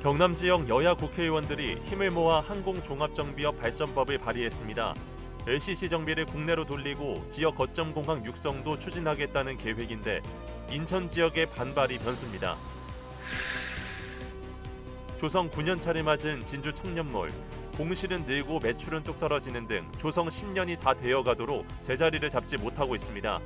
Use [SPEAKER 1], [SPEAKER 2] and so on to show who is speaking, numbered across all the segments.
[SPEAKER 1] 경남 지역 여야 국회의원들이 힘을 모아 항공종합정비업 발전법을 발의했습니다. LCC 정비를 국내로 돌리고 지역 거점 공항 육성도 추진하겠다는 계획인데 인천 지역의 반발이 변수입니다. 조성 9년차를 맞은 진주 청년몰. 공실은 늘고 매출은 뚝 떨어지는 등 조성 10년이 다 되어가도록 제자리를 잡지 못하고 있습니다.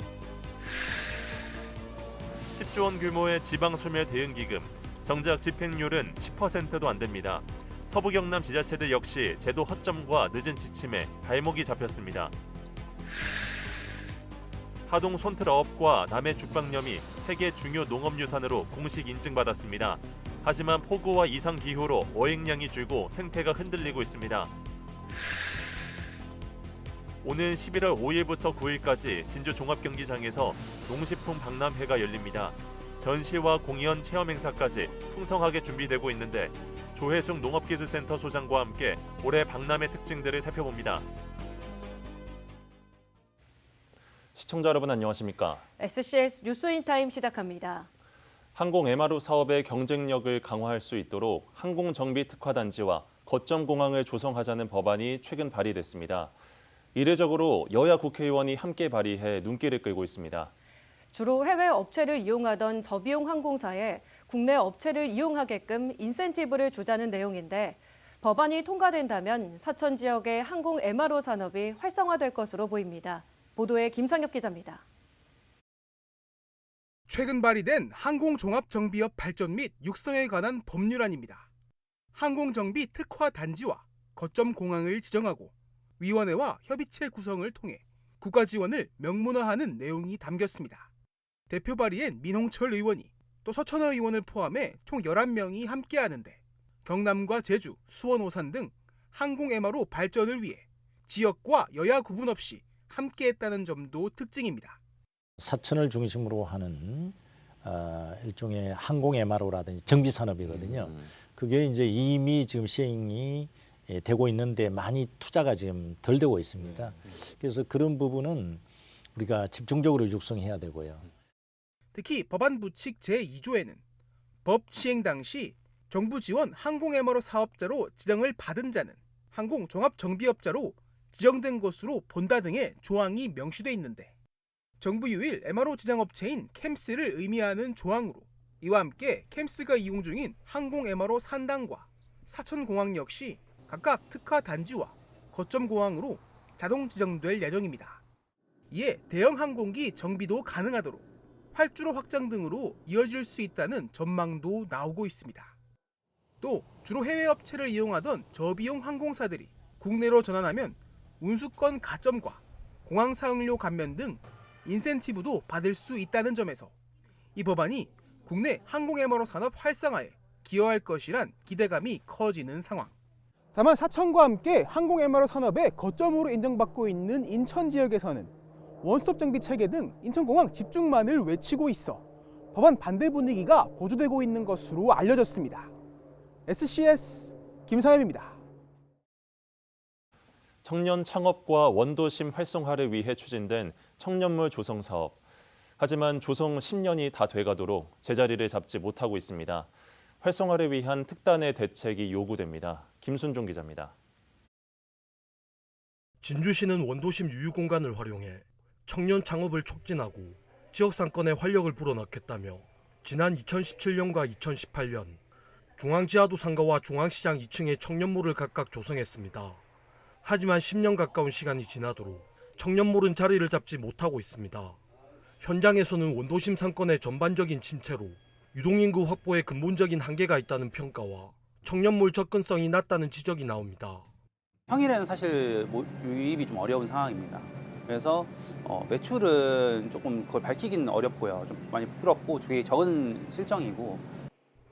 [SPEAKER 1] 10조 원 규모의 지방소멸 대응기금. 정작 집행률은 10%도 안 됩니다. 서부 경남 지자체들 역시 제도 허점과 늦은 지침에 발목이 잡혔습니다. 하동 손틀어업과 남해 죽방염이 세계 중요 농업유산으로 공식 인증받았습니다. 하지만 폭우와 이상 기후로 어획량이 줄고 생태가 흔들리고 있습니다. 오는 11월 5일부터 9일까지 진주 종합경기장에서 농식품 박람회가 열립니다. 전시와 공연, 체험 행사까지 풍성하게 준비되고 있는데 조혜숙 농업기술센터 소장과 함께 올해 박람회 특징들을 살펴봅니다. 시청자 여러분 안녕하십니까?
[SPEAKER 2] SCS 뉴스인타임 시작합니다.
[SPEAKER 1] 항공 MRO 사업의 경쟁력을 강화할 수 있도록 항공정비특화단지와 거점공항을 조성하자는 법안이 최근 발의됐습니다. 이례적으로 여야 국회의원이 함께 발의해 눈길을 끌고 있습니다.
[SPEAKER 2] 주로 해외 업체를 이용하던 저비용 항공사에 국내 업체를 이용하게끔 인센티브를 주자는 내용인데 법안이 통과된다면 사천 지역의 항공 MRO 산업이 활성화될 것으로 보입니다. 보도에 김상엽 기자입니다.
[SPEAKER 3] 최근 발의된 항공종합정비업 발전 및 육성에 관한 법률안입니다. 항공정비 특화 단지와 거점 공항을 지정하고 위원회와 협의체 구성을 통해 국가 지원을 명문화하는 내용이 담겼습니다. 대표 발의엔 민홍철 의원이 또 서천호 의원을 포함해 총 11명이 함께하는데 경남과 제주, 수원, 오산 등 항공 MRO 발전을 위해 지역과 여야 구분 없이 함께했다는 점도 특징입니다.
[SPEAKER 4] 사천을 중심으로 하는 일종의 항공 MRO라든지 정비 산업이거든요. 그게 이제 이미 지금 시행이 되고 있는데 많이 투자가 지금 덜 되고 있습니다. 그래서 그런 부분은 우리가 집중적으로 육성해야 되고요.
[SPEAKER 3] 특히 법안 부칙 제2조에는 법 시행 당시 정부 지원 항공 MRO 사업자로 지정을 받은 자는 항공 종합정비업자로 지정된 것으로 본다 등의 조항이 명시돼 있는데 정부 유일 MRO 지정업체인 캠스를 의미하는 조항으로 이와 함께 캠스가 이용 중인 항공 MRO 산당과 사천공항 역시 각각 특화 단지와 거점 공항으로 자동 지정될 예정입니다. 이에 대형 항공기 정비도 가능하도록 활주로 확장 등으로 이어질 수 있다는 전망도 나오고 있습니다. 또 주로 해외 업체를 이용하던 저비용 항공사들이 국내로 전환하면 운수권 가점과 공항 사용료 감면 등 인센티브도 받을 수 있다는 점에서 이 법안이 국내 항공 MRO 산업 활성화에 기여할 것이란 기대감이 커지는 상황. 다만 사천과 함께 항공 MRO 산업의 거점으로 인정받고 있는 인천 지역에서는 원스톱 정비 체계 등 인천공항 집중만을 외치고 있어 법안 반대 분위기가 고조되고 있는 것으로 알려졌습니다. SCS 김상엽입니다.
[SPEAKER 1] 청년 창업과 원도심 활성화를 위해 추진된 청년몰 조성 사업. 하지만 조성 10년이 다 돼가도록 제자리를 잡지 못하고 있습니다. 활성화를 위한 특단의 대책이 요구됩니다. 김순종 기자입니다.
[SPEAKER 5] 진주시는 원도심 유휴공간을 활용해 청년 창업을 촉진하고 지역 상권에 활력을 불어넣겠다며 지난 2017년과 2018년 중앙지하도 상가와 중앙시장 2층에 청년몰을 각각 조성했습니다. 하지만 10년 가까운 시간이 지나도록 청년몰은 자리를 잡지 못하고 있습니다. 현장에서는 원도심 상권의 전반적인 침체로 유동인구 확보에 근본적인 한계가 있다는 평가와 청년몰 접근성이 낮다는 지적이 나옵니다.
[SPEAKER 6] 평일에는 사실 유입이 좀 어려운 상황입니다. 그래서 매출은 조금 그걸 밝히기는 어렵고요. 좀 많이 부끄럽고 되게 적은 실정이고.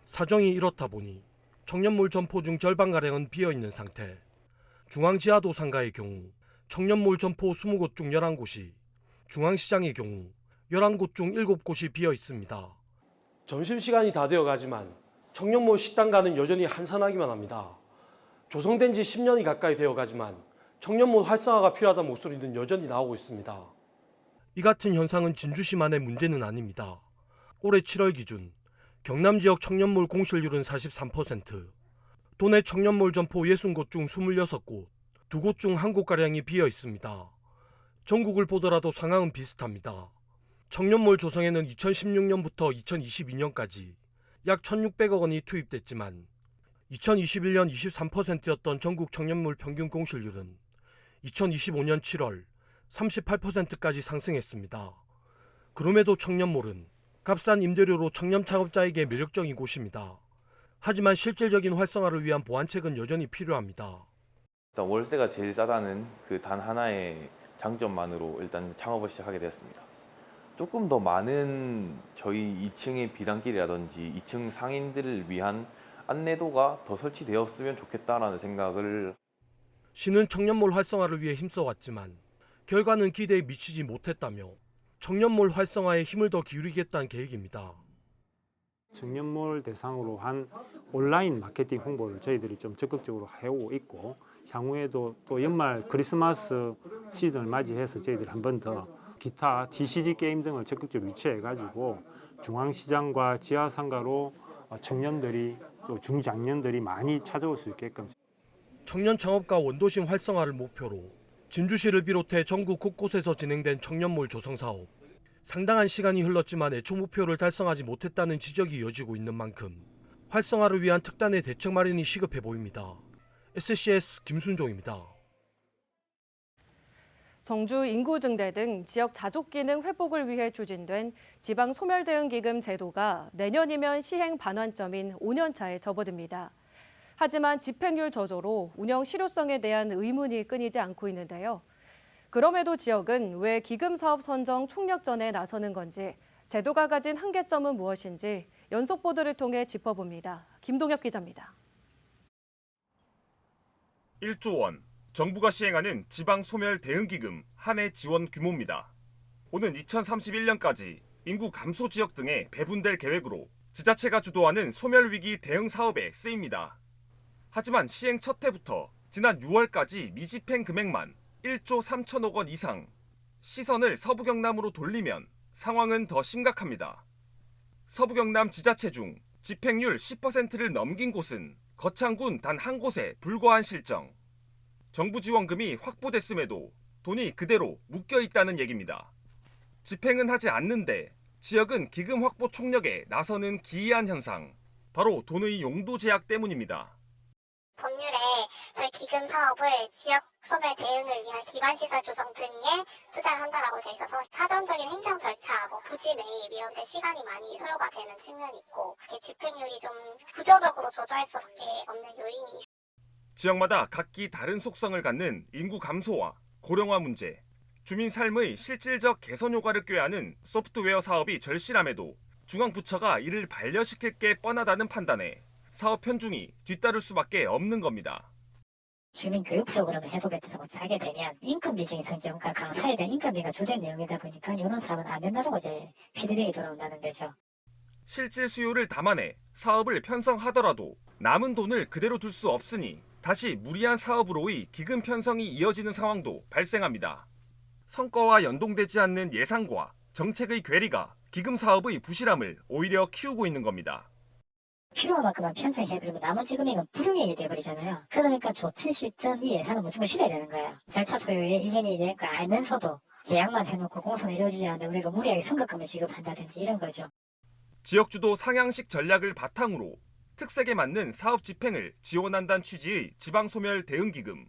[SPEAKER 5] 사정이 이렇다 보니 청년몰 점포 중 절반가량은 비어있는 상태. 중앙지하도 상가의 경우 청년몰 점포 20곳 중 11곳이, 중앙시장의 경우 11곳 중 7곳이 비어 있습니다. 점심시간이 다 되어가지만 청년몰 식당가는 여전히 한산하기만 합니다. 조성된 지 10년이 가까이 되어가지만 청년몰 활성화가 필요하다는 목소리는 여전히 나오고 있습니다. 이 같은 현상은 진주시만의 문제는 아닙니다. 올해 7월 기준 경남 지역 청년몰 공실률은 43%, 도내 청년몰 점포 60곳 중 26곳, 2곳 중 1곳가량이 비어 있습니다. 전국을 보더라도 상황은 비슷합니다. 청년몰 조성에는 2016년부터 2022년까지 약 1,600억 원이 투입됐지만 2021년 23%였던 전국 청년몰 평균 공실률은 2025년 7월 38%까지 상승했습니다. 그럼에도 청년몰은 값싼 임대료로 청년 창업자에게 매력적인 곳입니다. 하지만 실질적인 활성화를 위한 보완책은 여전히 필요합니다.
[SPEAKER 7] 일단 월세가 제일 싸다는 그 단 하나의 장점만으로 일단 창업을 시작하게 되었습니다. 조금 더 많은 저희 2층의 비단길이라든지 2층 상인들을 위한 안내도가 더 설치되었으면 좋겠다라는 생각을.
[SPEAKER 5] 시는 청년몰 활성화를 위해 힘써왔지만 결과는 기대에 미치지 못했다며 청년몰 활성화에 힘을 더 기울이겠다는 계획입니다.
[SPEAKER 8] 청년몰 대상으로 한 온라인 마케팅 홍보를 저희들이 좀 적극적으로 해오고 있고, 향후에도 또 연말 크리스마스 시즌을 맞이해서 저희들이 한 번 더 기타 TCG 게임 등을 적극적으로 유치해가지고 중앙시장과 지하상가로 청년들이 또 중장년들이 많이 찾아올 수 있게끔.
[SPEAKER 5] 청년 창업과 원도심 활성화를 목표로 진주시를 비롯해 전국 곳곳에서 진행된 청년몰 조성 사업. 상당한 시간이 흘렀지만 애초 목표를 달성하지 못했다는 지적이 이어지고 있는 만큼 활성화를 위한 특단의 대책 마련이 시급해 보입니다. SCS 김순종입니다.
[SPEAKER 2] 정주 인구 증대 등 지역 자족 기능 회복을 위해 추진된 지방 소멸 대응 기금 제도가 내년이면 시행 반환점인 5년 차에 접어듭니다. 하지만 집행률 저조로 운영 실효성에 대한 의문이 끊이지 않고 있는데요. 그럼에도 지역은 왜 기금 사업 선정 총력전에 나서는 건지, 제도가 가진 한계점은 무엇인지 연속 보도를 통해 짚어봅니다. 김동엽 기자입니다.
[SPEAKER 9] 1조 원, 정부가 시행하는 지방 소멸 대응 기금 한 해 지원 규모입니다. 오는 2031년까지 인구 감소 지역 등에 배분될 계획으로 지자체가 주도하는 소멸 위기 대응 사업에 쓰입니다. 하지만 시행 첫 해부터 지난 6월까지 미집행 금액만 1조 3천억 원 이상, 시선을 서부 경남으로 돌리면 상황은 더 심각합니다. 서부 경남 지자체 중 집행률 10%를 넘긴 곳은 거창군 단 한 곳에 불과한 실정. 정부 지원금이 확보됐음에도 돈이 그대로 묶여 있다는 얘기입니다. 집행은 하지 않는데 지역은 기금 확보 총력에 나서는 기이한 현상. 바로 돈의 용도 제약 때문입니다.
[SPEAKER 10] 법률에 저희 기금 사업을 지역 소멸 대응을 위한 기반시설 조성 등에 투자를 한다라고 돼 있어서 사전적인 행정 절차, 부지 내입 이런 데 시간이 많이 소요가 되는 측면이 있고, 집행률이 좀 구조적으로 조절할 수밖에 없는 요인이.
[SPEAKER 9] 지역마다 각기 다른 속성을 갖는 인구 감소와 고령화 문제, 주민 삶의 실질적 개선 효과를 꾀하는 소프트웨어 사업이 절실함에도 중앙부처가 이를 반려시킬 게 뻔하다는 판단에 사업 편중이 뒤따를 수밖에 없는 겁니다.
[SPEAKER 10] 주민교육 프로그램을 해보겠다고 짜게 되면 인건비 증상 경과 강사에 대한 인건비가 조절 내용이다 보니까 이런 사업은 안 된다고 이제 피드백이 돌아온다는 거죠.
[SPEAKER 9] 실질 수요를 담아내 사업을 편성하더라도 남은 돈을 그대로 둘 수 없으니 다시 무리한 사업으로의 기금 편성이 이어지는 상황도 발생합니다. 성과와 연동되지 않는 예상과 정책의 괴리가 기금 사업의 부실함을 오히려 키우고 있는 겁니다.
[SPEAKER 10] 필요한 만큼만 편성해버리면 나머지 금액은 불용액이 돼버리잖아요. 그러니까 좋든 싫든 이 예산은 무조건 실어야 되는 거예요. 절차 소요에 1년이 될 거 알면서도 계약만 해놓고 공사는 이루어지지 않는데 우리가 무리하게 선급금을 지급한다든지 이런 거죠.
[SPEAKER 9] 지역주도 상향식 전략을 바탕으로 특색에 맞는 사업 집행을 지원한다는 취지의 지방소멸 대응기금.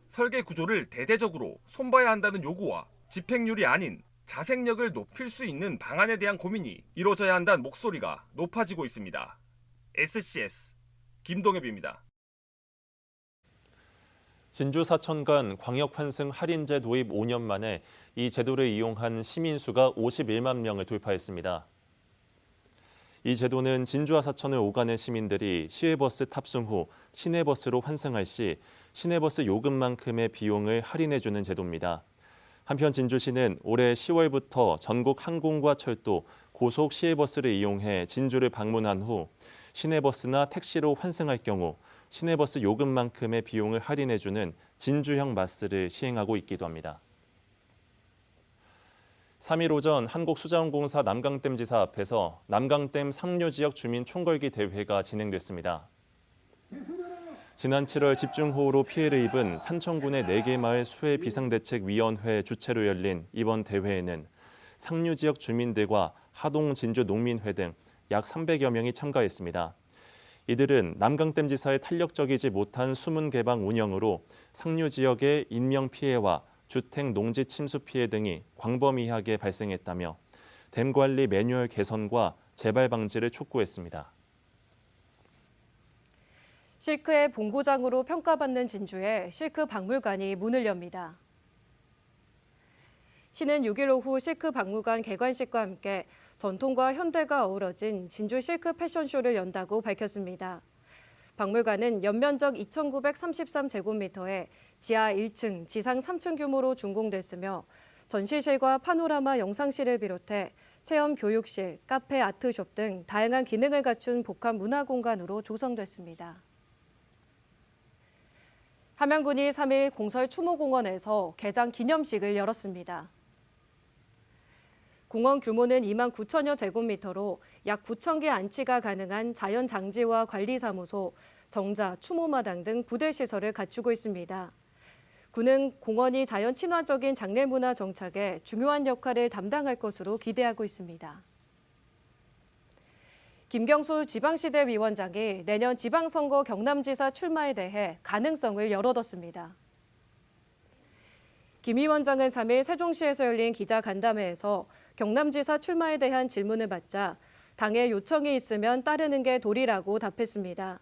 [SPEAKER 9] 설계 구조를 대대적으로 손봐야 한다는 요구와 집행률이 아닌 자생력을 높일 수 있는 방안에 대한 고민이 이루어져야 한다는 목소리가 높아지고 있습니다. SCS 김동엽입니다.
[SPEAKER 1] 진주 사천간 광역 환승 할인제 도입 5년 만에 이 제도를 이용한 시민 수가 51만 명을 돌파했습니다. 이 제도는 진주와 사천을 오가는 시민들이 시외버스 탑승 후 시내버스로 환승할 시 시내버스 요금만큼의 비용을 할인해주는 제도입니다. 한편 진주시는 올해 10월부터 전국 항공과 철도, 고속 시외버스를 이용해 진주를 방문한 후 시내버스나 택시로 환승할 경우 시내버스 요금만큼의 비용을 할인해주는 진주형 마스를 시행하고 있기도 합니다. 3일 오전 한국수자원공사 남강댐 지사 앞에서 남강댐 상류 지역 주민 총걸기 대회가 진행됐습니다. 지난 7월 집중호우로 피해를 입은 산청군의 4개 마을 수해 비상대책위원회 주최로 열린 이번 대회에는 상류 지역 주민들과 하동 진주 농민회 등 약 300여 명이 참가했습니다. 이들은 남강댐 지사의 탄력적이지 못한 수문 개방 운영으로 상류 지역의 인명 피해와 주택 농지 침수 피해 등이 광범위하게 발생했다며 댐 관리 매뉴얼 개선과 재발 방지를 촉구했습니다.
[SPEAKER 2] 실크의 본고장으로 평가받는 진주에 실크 박물관이 문을 엽니다. 시는 6일 오후 실크 박물관 개관식과 함께 전통과 현대가 어우러진 진주 실크 패션쇼를 연다고 밝혔습니다. 박물관은 연면적 2,933제곱미터에 지하 1층, 지상 3층 규모로 준공됐으며 전시실과 파노라마 영상실을 비롯해 체험 교육실, 카페, 아트숍 등 다양한 기능을 갖춘 복합 문화공간으로 조성됐습니다. 함양군이 3일 공설 추모공원에서 개장 기념식을 열었습니다. 공원 규모는 2만 9천여 제곱미터로 약 9천 개 안치가 가능한 자연장지와 관리사무소, 정자, 추모마당 등 부대 시설을 갖추고 있습니다. 군은 공원이 자연 친화적인 장례문화 정착에 중요한 역할을 담당할 것으로 기대하고 있습니다. 김경수 지방시대위원장이 내년 지방선거 경남지사 출마에 대해 가능성을 열어뒀습니다. 김 위원장은 3일 세종시에서 열린 기자간담회에서 경남지사 출마에 대한 질문을 받자 당의 요청이 있으면 따르는 게 도리라고 답했습니다.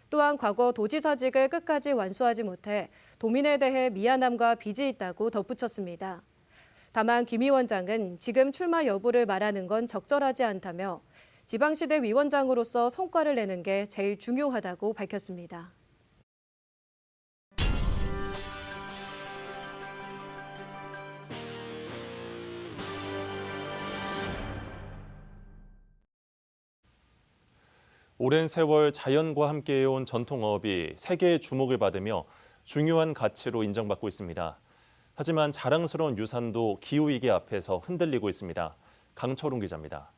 [SPEAKER 2] 또한 과거 도지사직을 끝까지 완수하지 못해 도민에 대해 미안함과 빚이 있다고 덧붙였습니다. 다만 김 위원장은 지금 출마 여부를 말하는 건 적절하지 않다며 지방시대 위원장으로서 성과를 내는 게 제일 중요하다고 밝혔습니다.
[SPEAKER 1] 오랜 세월 자연과 함께해온 전통어업이 세계의 주목을 받으며 중요한 가치로 인정받고 있습니다. 하지만 자랑스러운 유산도 기후위기 앞에서 흔들리고 있습니다. 강철웅 기자입니다.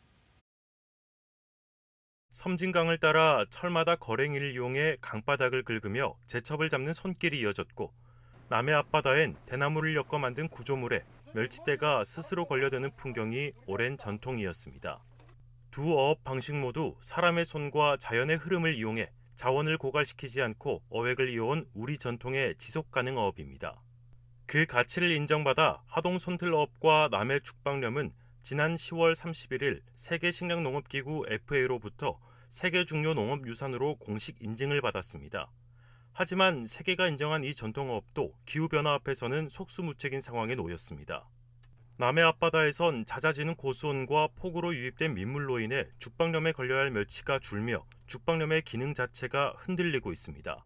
[SPEAKER 1] 섬진강을 따라 철마다 거랭이를 이용해 강바닥을 긁으며 제첩을 잡는 손길이 이어졌고 남해 앞바다엔 대나무를 엮어 만든 구조물에 멸치대가 스스로 걸려드는 풍경이 오랜 전통이었습니다. 두 어업 방식 모두 사람의 손과 자연의 흐름을 이용해 자원을 고갈시키지 않고 어획을 이어온 우리 전통의 지속가능 어업입니다. 그 가치를 인정받아 하동 손틀어업과 남해 죽방염은 지난 10월 31일 세계식량농업기구 FA로부터 세계 중요 농업유산으로 공식 인증을 받았습니다. 하지만 세계가 인정한 이 전통어업도 기후변화 앞에서는 속수무책인 상황에 놓였습니다. 남해 앞바다에선 잦아지는 고수온과 폭우로 유입된 민물로 인해 죽방염에 걸려야 할 멸치가 줄며 죽방염의 기능 자체가 흔들리고 있습니다.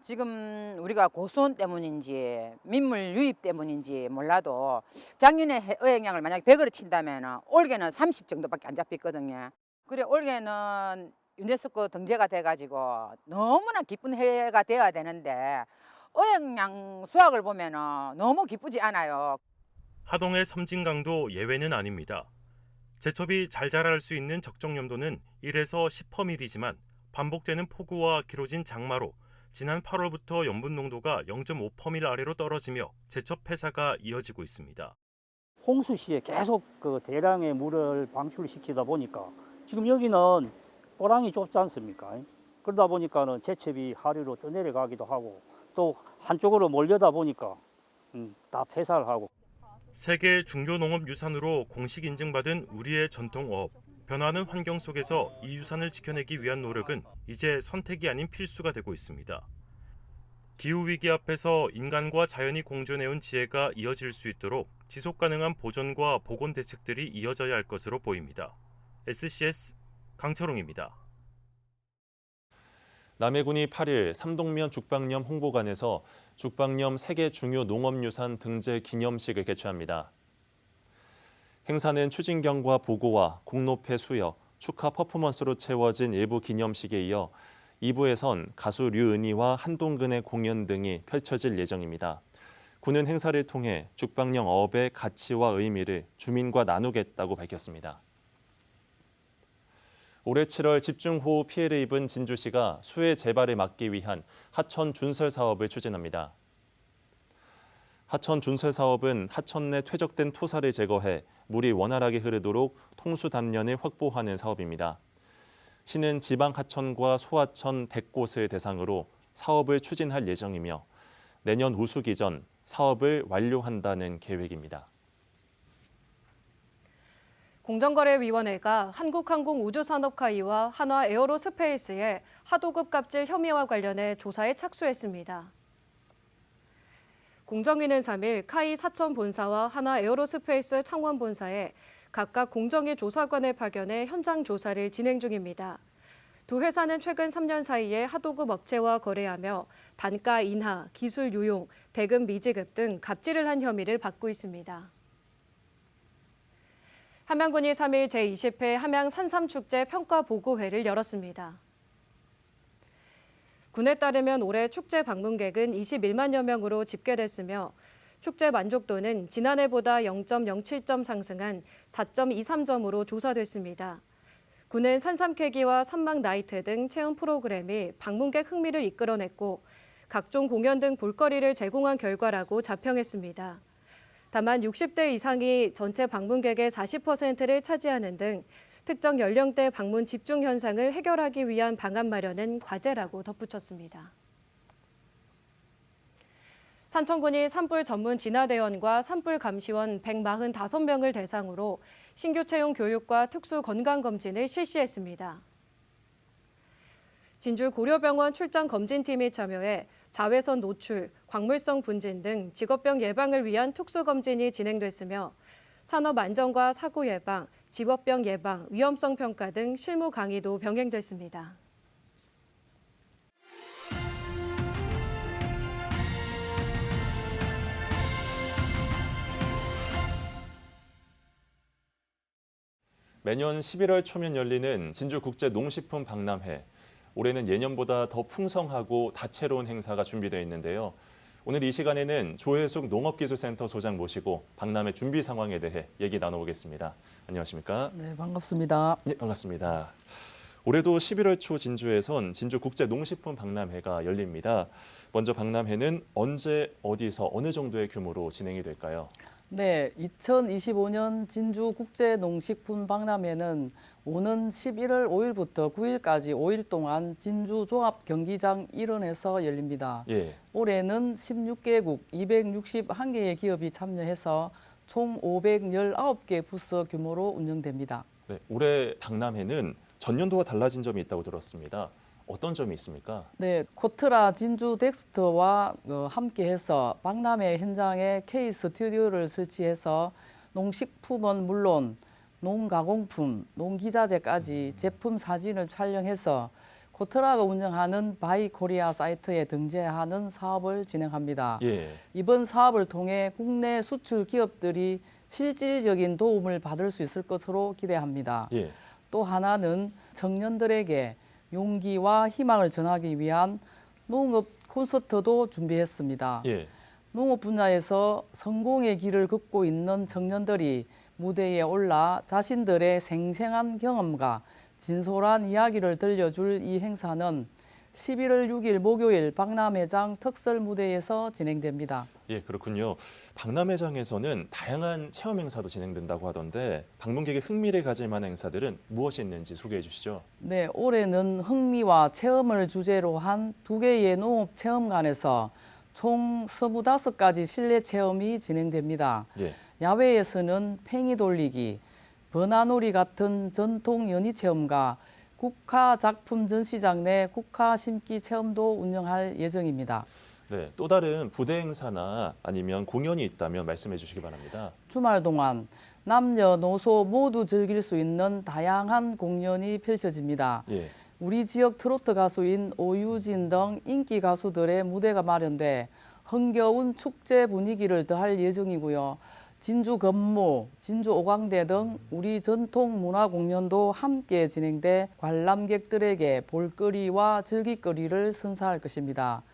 [SPEAKER 11] 지금 우리가 고수온 때문인지 민물 유입 때문인지 몰라도 작년에 어획량을 만약에 100으로 친다면 올해는 30 정도밖에 안 잡혔거든요. 그래 올해는 유네스코 등재가 돼가지고 너무나 기쁜 해가 돼야 되는데 어획량 수확을 보면 너무 기쁘지 않아요.
[SPEAKER 1] 하동의 섬진강도 예외는 아닙니다. 제첩이 잘 자랄 수 있는 적정 염도는 1에서 10%이지만 반복되는 폭우와 길어진 장마로 지난 8월부터 염분 농도가 0.5% 아래로 떨어지며 제첩 폐사가 이어지고 있습니다.
[SPEAKER 12] 홍수 시에 계속 그 대량의 물을 방출시키다 보니까 지금 여기는 호랑이 좁지 않습니까? 그러다 보니까는 제첩이 하류로 떠내려가기도 하고 또 한쪽으로 몰려다 보니까 다 폐사를 하고.
[SPEAKER 1] 세계 중요 농업 유산으로 공식 인증받은 우리의 전통어업. 변화하는 환경 속에서 이 유산을 지켜내기 위한 노력은 이제 선택이 아닌 필수가 되고 있습니다. 기후위기 앞에서 인간과 자연이 공존해온 지혜가 이어질 수 있도록 지속가능한 보존과 복원 대책들이 이어져야 할 것으로 보입니다. SCS 강철웅입니다. 남해군이 8일 삼동면 죽방염 홍보관에서 죽방염 세계 중요 농업유산 등재 기념식을 개최합니다. 행사는 추진경과 보고와 공로패 수여, 축하 퍼포먼스로 채워진 일부 기념식에 이어 2부에선 가수 류은희와 한동근의 공연 등이 펼쳐질 예정입니다. 군은 행사를 통해 죽방염 어업의 가치와 의미를 주민과 나누겠다고 밝혔습니다. 올해 7월 집중호우 피해를 입은 진주시가 수해 재발을 막기 위한 하천 준설 사업을 추진합니다. 하천 준설 사업은 하천 내 퇴적된 토사를 제거해 물이 원활하게 흐르도록 통수 담련을 확보하는 사업입니다. 시는 지방 하천과 소하천 100곳을 대상으로 사업을 추진할 예정이며 내년 우수기 전 사업을 완료한다는 계획입니다.
[SPEAKER 2] 공정거래위원회가 한국항공우주산업카이와 한화에어로스페이스의 하도급 갑질 혐의와 관련해 조사에 착수했습니다. 공정위는 3일 카이 사천 본사와 한화에어로스페이스 창원 본사에 각각 공정위 조사관을 파견해 현장 조사를 진행 중입니다. 두 회사는 최근 3년 사이에 하도급 업체와 거래하며 단가 인하, 기술 유용, 대금 미지급 등 갑질을 한 혐의를 받고 있습니다. 함양군이 3일 제20회 함양 산삼축제 평가보고회를 열었습니다. 군에 따르면 올해 축제 방문객은 21만여 명으로 집계됐으며 축제 만족도는 지난해보다 0.07점 상승한 4.23점으로 조사됐습니다. 군은 산삼 캐기와 산막 나이트 등 체험 프로그램이 방문객 흥미를 이끌어냈고 각종 공연 등 볼거리를 제공한 결과라고 자평했습니다. 다만 60대 이상이 전체 방문객의 40%를 차지하는 등 특정 연령대 방문 집중 현상을 해결하기 위한 방안 마련은 과제라고 덧붙였습니다. 산청군이 산불 전문 진화대원과 산불 감시원 145명을 대상으로 신규 채용 교육과 특수 건강검진을 실시했습니다. 진주 고려병원 출장검진팀이 참여해 자외선 노출, 광물성 분진 등 직업병 예방을 위한 특수검진이 진행됐으며 산업 안전과 사고 예방, 직업병 예방, 위험성 평가 등 실무 강의도 병행됐습니다.
[SPEAKER 1] 매년 11월 초면 열리는 진주국제농식품 박람회. 올해는 예년보다 더 풍성하고 다채로운 행사가 준비되어 있는데요. 오늘 이 시간에는 조혜숙 농업기술센터 소장 모시고 박람회 준비 상황에 대해 얘기 나눠보겠습니다. 안녕하십니까?
[SPEAKER 13] 네, 반갑습니다.
[SPEAKER 1] 네, 반갑습니다. 올해도 11월 초 진주에선 진주국제농식품 박람회가 열립니다. 먼저 박람회는 언제, 어디서, 어느 정도의 규모로 진행이 될까요?
[SPEAKER 13] 네, 2025년 진주국제농식품 박람회는 오는 11월 5일부터 9일까지 5일 동안 진주종합경기장 일원에서 열립니다.
[SPEAKER 1] 예.
[SPEAKER 13] 올해는 16개국 261개의 기업이 참여해서 총 519개 부서 규모로 운영됩니다.
[SPEAKER 1] 네, 올해 박람회는 전년도와 달라진 점이 있다고 들었습니다. 어떤 점이 있습니까?
[SPEAKER 13] 네, 코트라 진주 덱스터와 함께해서 박람회 현장에 K 스튜디오를 설치해서 농식품은 물론 농가공품, 농기자재까지 제품 사진을 촬영해서 코트라가 운영하는 바이코리아 사이트에 등재하는 사업을 진행합니다.
[SPEAKER 1] 예.
[SPEAKER 13] 이번 사업을 통해 국내 수출 기업들이 실질적인 도움을 받을 수 있을 것으로 기대합니다.
[SPEAKER 1] 예.
[SPEAKER 13] 또 하나는 청년들에게 용기와 희망을 전하기 위한 농업 콘서트도 준비했습니다.
[SPEAKER 1] 예.
[SPEAKER 13] 농업 분야에서 성공의 길을 걷고 있는 청년들이 무대에 올라 자신들의 생생한 경험과 진솔한 이야기를 들려줄 이 행사는 11월 6일 목요일 박람회장 특설 무대에서 진행됩니다.
[SPEAKER 1] 예, 그렇군요. 박람회장에서는 다양한 체험 행사도 진행된다고 하던데 방문객의 흥미를 가질 만한 행사들은 무엇이 있는지 소개해 주시죠.
[SPEAKER 13] 네, 올해는 흥미와 체험을 주제로 한 2개의 농업 체험관에서 총 25가지 실내 체험이 진행됩니다.
[SPEAKER 1] 예.
[SPEAKER 13] 야외에서는 팽이 돌리기, 버나놀이 같은 전통 연희 체험과 국화 작품 전시장 내 국화 심기 체험도 운영할 예정입니다.
[SPEAKER 1] 네, 또 다른 부대 행사나 아니면 공연이 있다면 말씀해 주시기 바랍니다.
[SPEAKER 13] 주말 동안 남녀노소 모두 즐길 수 있는 다양한 공연이 펼쳐집니다.
[SPEAKER 1] 예.
[SPEAKER 13] 우리 지역 트로트 가수인 오유진 등 인기 가수들의 무대가 마련돼 흥겨운 축제 분위기를 더할 예정이고요. 진주 건무, 진주 오광대 등 우리 전통 문화 공연도 함께 진행돼 관람객들에게 볼거리와 즐길거리를 선사할 것입니다.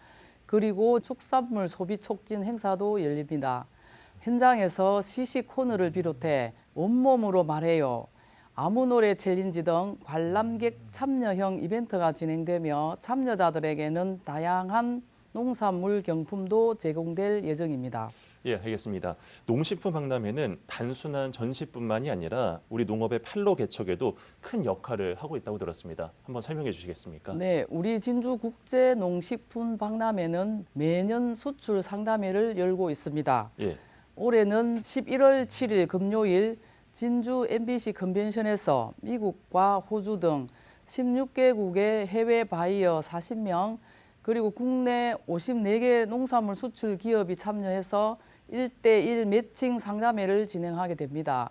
[SPEAKER 13] 그리고 축산물 소비 촉진 행사도 열립니다. 현장에서 시식 코너를 비롯해 온몸으로 말해요, 아무노래 챌린지 등 관람객 참여형 이벤트가 진행되며 참여자들에게는 다양한 농산물 경품도 제공될 예정입니다.
[SPEAKER 1] 예, 알겠습니다. 농식품 박람회는 단순한 전시뿐만이 아니라 우리 농업의 판로 개척에도 큰 역할을 하고 있다고 들었습니다. 한번 설명해 주시겠습니까?
[SPEAKER 13] 네, 우리 진주 국제 농식품 박람회는 매년 수출 상담회를 열고 있습니다.
[SPEAKER 1] 예.
[SPEAKER 13] 올해는 11월 7일 금요일 진주 MBC 컨벤션에서 미국과 호주 등 16개국의 해외 바이어 40명 그리고 국내 54개 농산물 수출 기업이 참여해서 1대1 매칭 상담회를 진행하게 됩니다.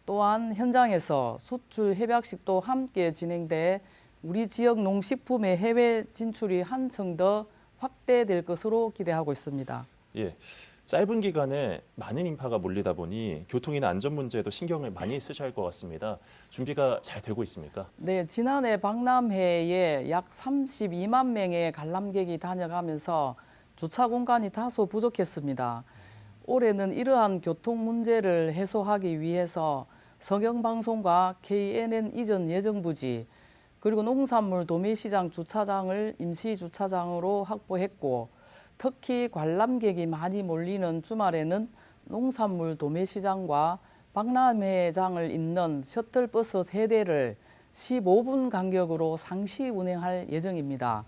[SPEAKER 13] 또한 현장에서 수출 협약식도 함께 진행돼 우리 지역 농식품의 해외 진출이 한층 더 확대될 것으로 기대하고 있습니다.
[SPEAKER 1] 예. 짧은 기간에 많은 인파가 몰리다 보니 교통이나 안전 문제에도 신경을 많이 쓰셔야 할 것 같습니다. 준비가 잘 되고 있습니까?
[SPEAKER 13] 네, 지난해 박람회에 약 32만 명의 관람객이 다녀가면서 주차 공간이 다소 부족했습니다. 올해는 이러한 교통 문제를 해소하기 위해서 성경방송과 KNN 이전 예정부지 그리고 농산물 도매시장 주차장을 임시 주차장으로 확보했고 특히 관람객이 많이 몰리는 주말에는 농산물 도매시장과 박람회장을 잇는 셔틀버스 3대를 15분 간격으로 상시 운행할 예정입니다.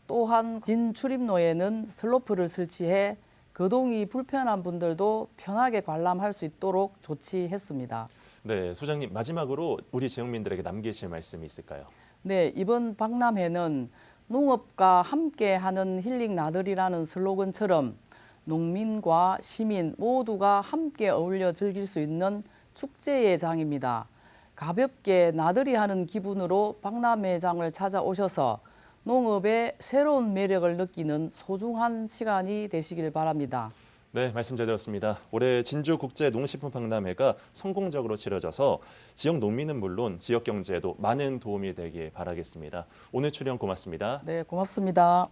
[SPEAKER 13] 또한 진출입로에는 슬로프를 설치해 거동이 불편한 분들도 편하게 관람할 수 있도록 조치했습니다.
[SPEAKER 1] 네, 소장님 마지막으로 우리 지역민들에게 남기실 말씀이 있을까요?
[SPEAKER 13] 네, 이번 박람회는 농업과 함께하는 힐링 나들이라는 슬로건처럼 농민과 시민 모두가 함께 어울려 즐길 수 있는 축제의 장입니다. 가볍게 나들이하는 기분으로 박람회장을 찾아오셔서 농업의 새로운 매력을 느끼는 소중한 시간이 되시길 바랍니다.
[SPEAKER 1] 네, 말씀 잘 들었습니다. 올해 진주 국제 농식품 박람회가 성공적으로 치러져서 지역 농민은 물론 지역 경제에도 많은 도움이 되길 바라겠습니다. 오늘 출연 고맙습니다.
[SPEAKER 13] 네, 고맙습니다.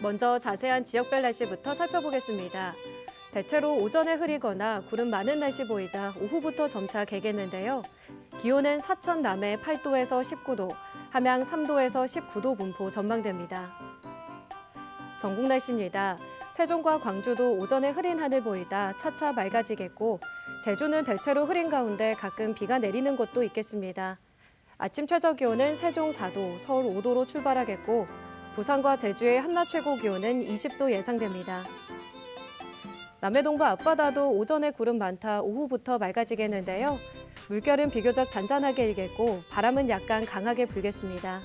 [SPEAKER 2] 먼저 자세한 지역별 날씨부터 살펴보겠습니다. 대체로 오전에 흐리거나 구름 많은 날씨 보이다 오후부터 점차 개겠는데요. 기온은 사천 남해 8도에서 19도, 함양 3도에서 19도 분포 전망됩니다. 전국 날씨입니다. 세종과 광주도 오전에 흐린 하늘 보이다 차차 맑아지겠고 제주는 대체로 흐린 가운데 가끔 비가 내리는 곳도 있겠습니다. 아침 최저 기온은 세종 4도, 서울 5도로 출발하겠고 부산과 제주의 한낮 최고 기온은 20도 예상됩니다. 남해동부 앞바다도 오전에 구름 많다 오후부터 맑아지겠는데요. 물결은 비교적 잔잔하게 일겠고 바람은 약간 강하게 불겠습니다.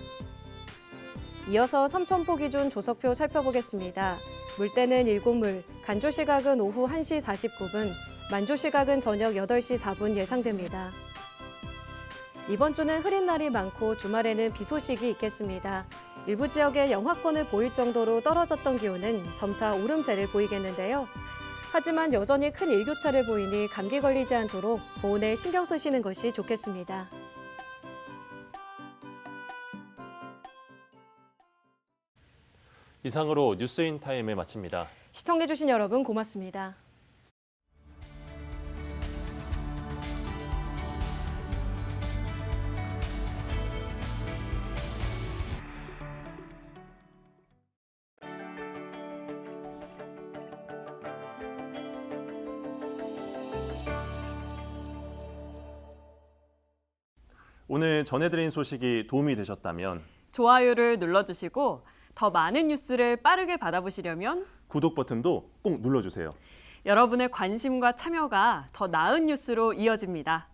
[SPEAKER 2] 이어서 삼천포 기준 조석표 살펴보겠습니다. 물때는 7물, 간조 시각은 오후 1시 49분, 만조 시각은 저녁 8시 4분 예상됩니다. 이번 주는 흐린 날이 많고 주말에는 비 소식이 있겠습니다. 일부 지역에 영하권을 보일 정도로 떨어졌던 기온은 점차 오름세를 보이겠는데요. 하지만 여전히 큰 일교차를 보이니 감기 걸리지 않도록 보온에 신경 쓰시는 것이 좋겠습니다.
[SPEAKER 1] 이상으로 뉴스인타임을 마칩니다.
[SPEAKER 2] 시청해주신 여러분 고맙습니다.
[SPEAKER 1] 오늘 전해드린 소식이 도움이 되셨다면
[SPEAKER 14] 좋아요를 눌러주시고 더 많은 뉴스를 빠르게 받아보시려면
[SPEAKER 1] 구독 버튼도 꼭 눌러주세요.
[SPEAKER 14] 여러분의 관심과 참여가 더 나은 뉴스로 이어집니다.